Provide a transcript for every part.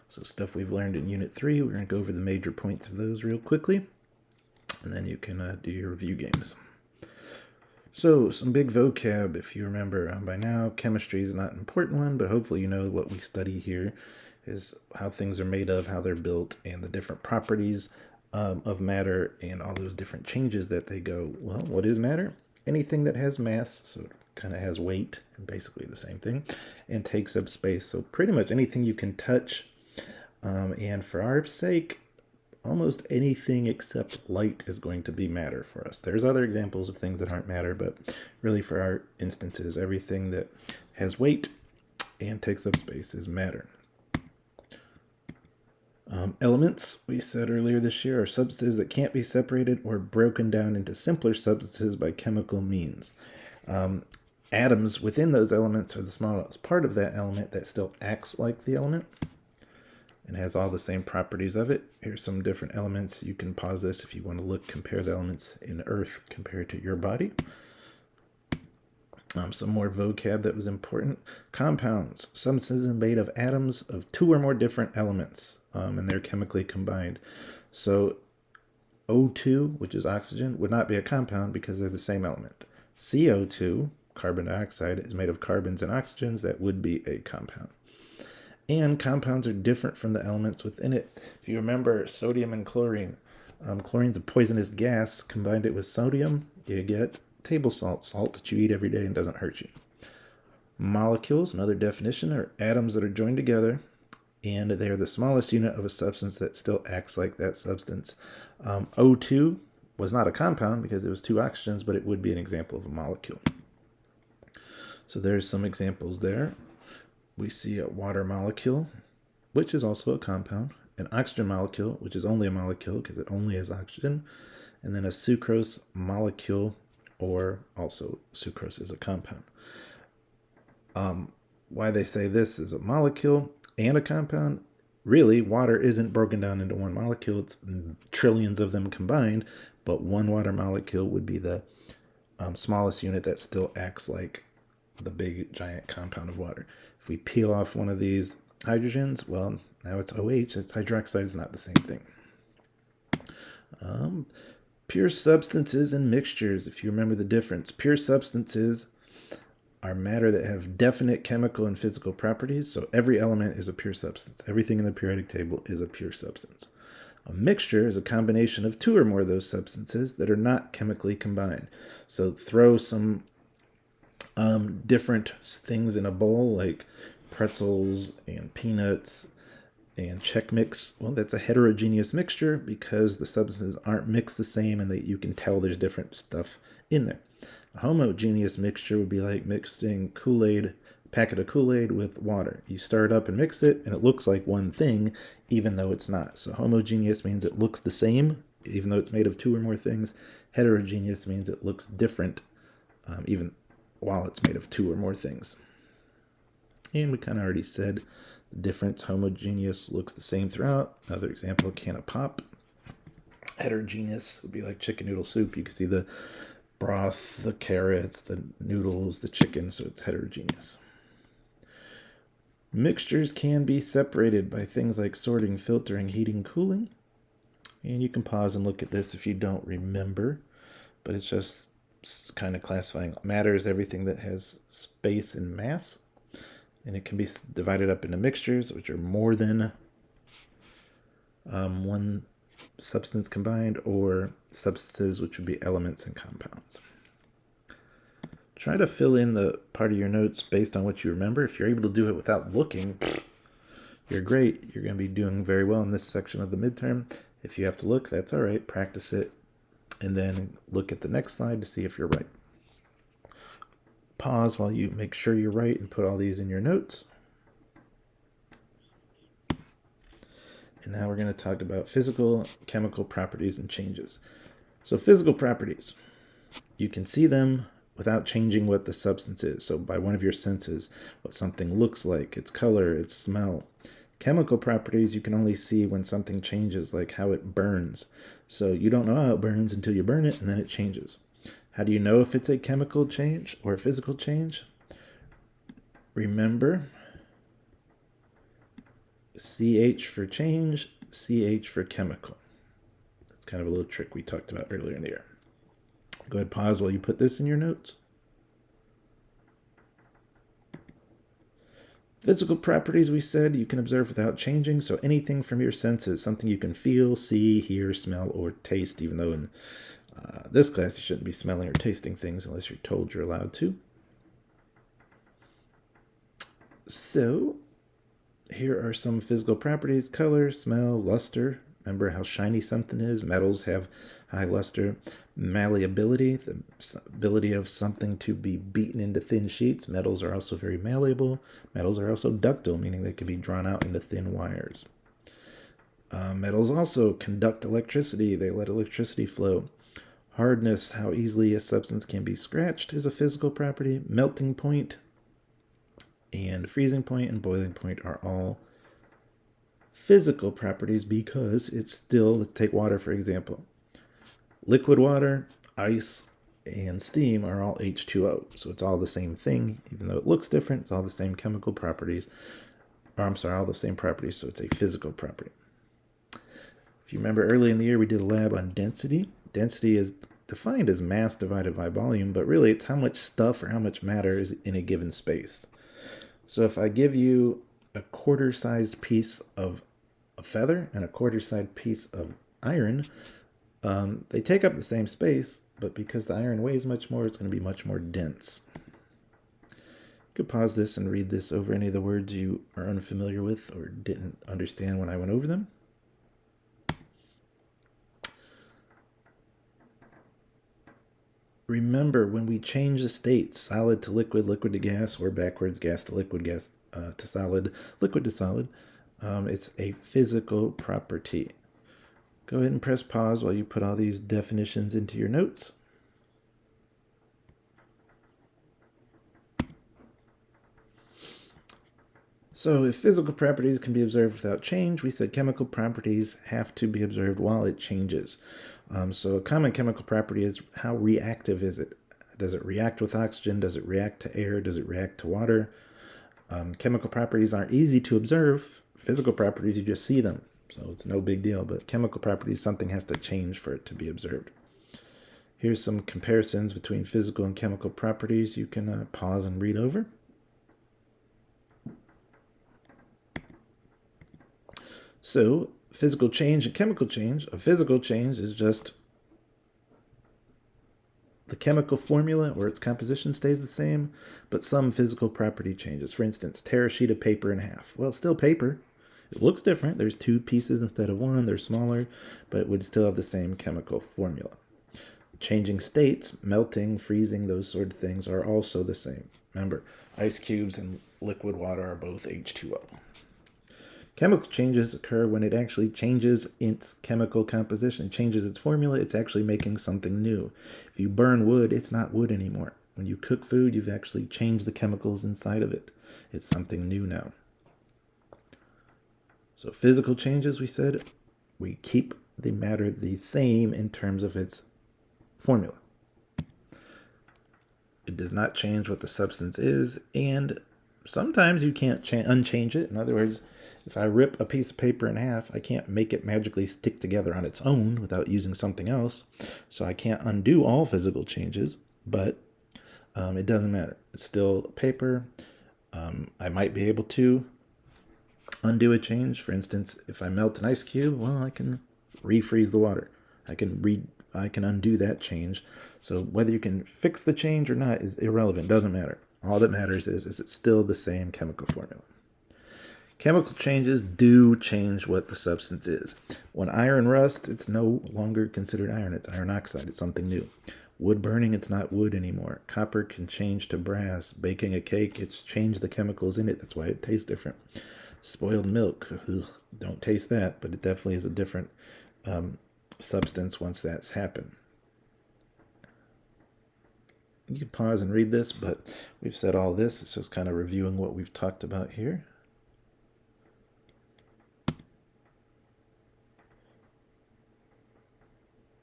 So stuff we've learned in Unit 3, we're going to go over the major points of those real quickly, and then you can do your review games. So some big vocab, if you remember by now. Chemistry is not an important one, but hopefully you know what we study here is how things are made of, how they're built, and the different properties of matter and all those different changes that they go. Well, what is matter? Anything that has mass, so it kind of has weight, and basically the same thing, and takes up space. So pretty much anything you can touch. And for our sake, almost anything except light is going to be matter for us. There's other examples of things that aren't matter, but really for our instances, everything that has weight and takes up space is matter. Elements, we said earlier this year, are substances that can't be separated or broken down into simpler substances by chemical means. Atoms within those elements are the smallest part of that element that still acts like the element and has all the same properties of it. Here's some different elements. You can pause this if you want to compare the elements in Earth compared to your body. Some more vocab that was important. Compounds, substances made of atoms of two or more different elements, and they're chemically combined. So O2, which is oxygen, would not be a compound because they're the same element. CO2, carbon dioxide, is made of carbons and oxygens. That would be a compound. And compounds are different from the elements within it. If you remember sodium and chlorine, chlorine's a poisonous gas. Combined it with sodium, you get table salt, salt that you eat every day and doesn't hurt you. Molecules, another definition, are atoms that are joined together, and they are the smallest unit of a substance that still acts like that substance. O2 was not a compound because it was two oxygens, but it would be an example of a molecule. So there's some examples there. We see a water molecule, which is also a compound, an oxygen molecule, which is only a molecule because it only has oxygen, and then a sucrose molecule, or also sucrose is a compound. Why they say this is a molecule and a compound, really, water isn't broken down into one molecule. It's trillions of them combined, but one water molecule would be the smallest unit that still acts like the big giant compound of water. If we peel off one of these hydrogens, well, now it's OH. It's hydroxide. It's not the same thing. Pure substances and mixtures, if you remember the difference. Pure substances are matter that have definite chemical and physical properties. So every element is a pure substance. Everything in the periodic table is a pure substance. A mixture is a combination of two or more of those substances that are not chemically combined. So throw some different things in a bowl, like pretzels and peanuts and Chex Mix. Well, that's a heterogeneous mixture because the substances aren't mixed the same, and that you can tell there's different stuff in there. A homogeneous mixture would be like mixing Kool-Aid, a packet of Kool-Aid with water. You stir it up and mix it, and it looks like one thing, even though it's not. So homogeneous means it looks the same, even though it's made of two or more things. Heterogeneous means it looks different, even while it's made of two or more things. And we kind of already said the difference. Homogeneous looks the same throughout. Another example, a can of pop. Heterogeneous would be like chicken noodle soup. You can see the broth, the carrots, the noodles, the chicken, so it's heterogeneous. Mixtures can be separated by things like sorting, filtering, heating, cooling. And you can pause and look at this if you don't remember, but it's just kind of classifying. Matter is everything that has space and mass, and it can be divided up into mixtures, which are more than one substance combined, or substances, which would be elements and compounds. Try to fill in the part of your notes based on what you remember. If you're able to do it without looking, you're great. You're going to be doing very well in this section of the midterm. If you have to look, that's all right. Practice it, and then look at the next slide to see if you're right. Pause while you make sure you're right and put all these in your notes. And now we're going to talk about physical, chemical properties and changes. So physical properties, you can see them without changing what the substance is. So by one of your senses, what something looks like, its color, its smell. Chemical properties you can only see when something changes, like how it burns. So you don't know how it burns until you burn it, and then it changes. How do you know if it's a chemical change or a physical change? Remember CH for change, CH for chemical. That's kind of a little trick we talked about earlier in the year. Go ahead, pause while you put this in your notes. Physical properties, we said, you can observe without changing. So anything from your senses, something you can feel, see, hear, smell, or taste, even though in this class you shouldn't be smelling or tasting things unless you're told you're allowed to. So here are some physical properties: color, smell, luster. Remember how shiny something is? Metals have high luster. Malleability, the ability of something to be beaten into thin sheets. Metals are also very malleable. Metals are also ductile, meaning they can be drawn out into thin wires. Metals also conduct electricity. They let electricity flow. Hardness, how easily a substance can be scratched, is a physical property. Melting point and freezing point and boiling point are all physical properties because it's still, let's take water for example. Liquid water, ice, and steam are all H2O. So it's all the same thing, even though it looks different, it's all the same chemical properties. Or I'm sorry, all the same properties, so it's a physical property. If you remember early in the year, we did a lab on density. Density is defined as mass divided by volume, but really it's how much stuff or how much matter is in a given space. So if I give you a quarter-sized piece of a feather and a quarter-sized piece of iron, they take up the same space, but because the iron weighs much more, it's going to be much more dense. You could pause this and read this over any of the words you are unfamiliar with or didn't understand when I went over them. Remember, when we change the state, solid to liquid, liquid to gas, or backwards, gas to liquid, gas to solid, liquid to solid, it's a physical property. Go ahead and press pause while you put all these definitions into your notes. So if physical properties can be observed without change, we said chemical properties have to be observed while it changes. So a common chemical property is how reactive is it? Does it react with oxygen? Does it react to air? Does it react to water? Chemical properties aren't easy to observe. Physical properties, you just see them. So it's no big deal. But chemical properties, something has to change for it to be observed. Here's some comparisons between physical and chemical properties you can pause and read over. So physical change and chemical change. A physical change is just the chemical formula or its composition stays the same, but some physical property changes. For instance, tear a sheet of paper in half. Well, it's still paper. It looks different. There's two pieces instead of one. They're smaller, but it would still have the same chemical formula. Changing states, melting, freezing, those sort of things are also the same. Remember, ice cubes and liquid water are both H2O. Chemical changes occur when it actually changes its chemical composition, changes its formula. It's actually making something new. If you burn wood, it's not wood anymore. When you cook food, you've actually changed the chemicals inside of it. It's something new now. So physical changes, we said, we keep the matter the same in terms of its formula. It does not change what the substance is, and sometimes you can't unchange it. In other words, if I rip a piece of paper in half, I can't make it magically stick together on its own without using something else. So I can't undo all physical changes, but it doesn't matter. It's still paper. I might be able to undo a change. For instance, if I melt an ice cube, well, I can refreeze the water. I can undo that change. So whether you can fix the change or not is irrelevant. Doesn't matter. All that matters is it's still the same chemical formula. Chemical changes do change what the substance is. When iron rusts, it's no longer considered iron. It's iron oxide. It's something new. Wood burning, it's not wood anymore. Copper can change to brass. Baking a cake, it's changed the chemicals in it. That's why it tastes different. Spoiled milk, ugh, don't taste that, but it definitely is a different substance once that's happened. You can pause and read this, but we've said all this. It's just kind of reviewing what we've talked about here.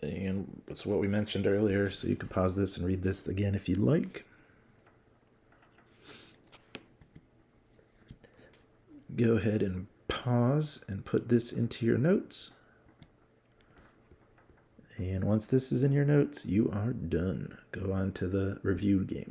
And it's what we mentioned earlier, so you can pause this and read this again if you'd like. Go ahead and pause and put this into your notes. And once this is in your notes, you are done. Go on to the review game.